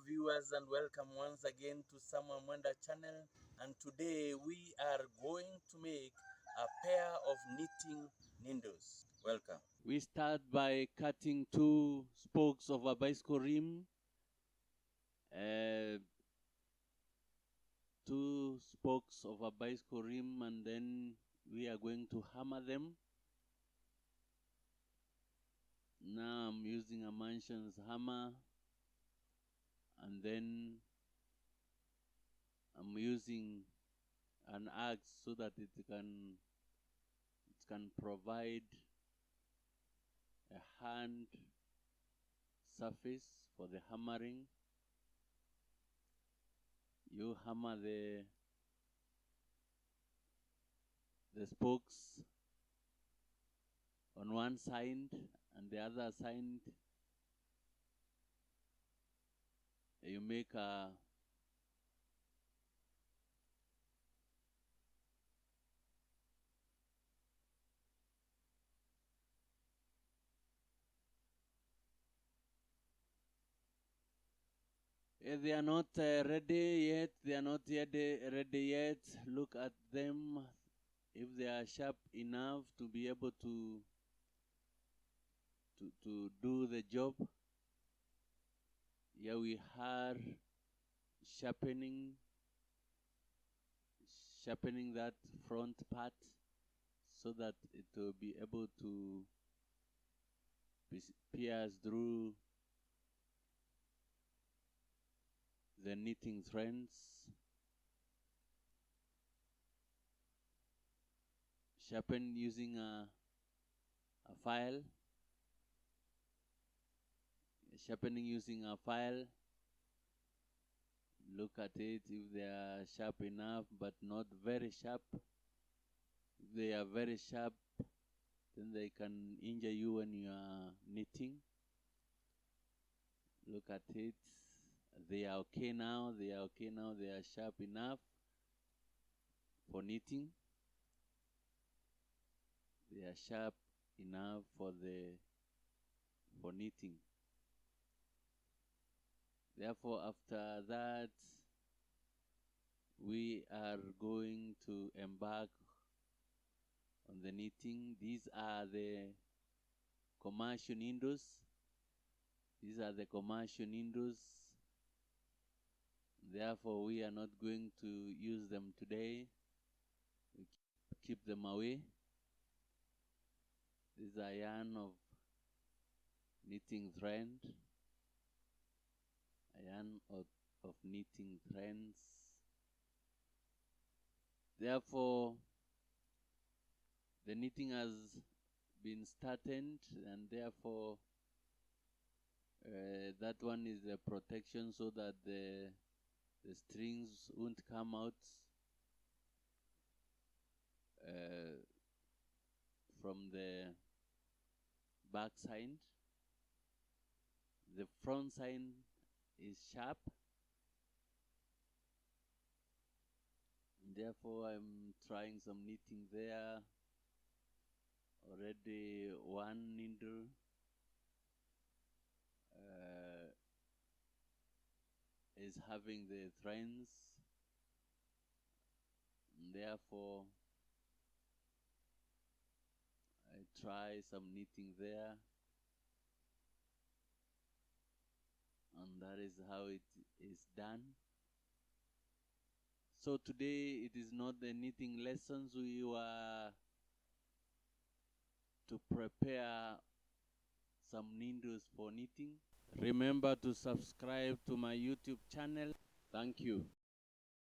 viewers, and welcome once again to Samuel Mwenda channel. And today we are going to make a pair of knitting needles. Welcome. We start by cutting two spokes of a bicycle rim, and then we are going to hammer them. Now I'm using a Mansion's hammer, and then I'm using an axe so that it can provide a hand surface for the hammering. You hammer the spokes on one side, and the other side you make a they are not ready yet. They are not yet ready yet. Look at them. If they are sharp enough to be able to do the job. Here we are sharpening that front part so that it will be able to pierce through the knitting threads. Sharpen using a file. Sharpening using a file. Look at it if they are sharp enough but not very sharp. If they are very sharp, then they can injure you when you are knitting. Look at it. They are okay now. They are sharp enough for knitting. They are sharp enough for knitting. Therefore, after that, we are going to embark on the knitting. These are the commercial needles. Therefore, we are not going to use them today. We keep them away. This is a yarn of knitting thread. A yarn of knitting threads. Therefore, the knitting has been started, and therefore that one is the protection so that the strings won't come out from the back side. The front side is sharp, and therefore I'm trying some knitting there. Already one needle is having the threads, and therefore I try some knitting there, and that is how it is done. So today it is not the knitting lessons. We were to prepare some needles for knitting. Remember to subscribe to my YouTube channel. Thank you.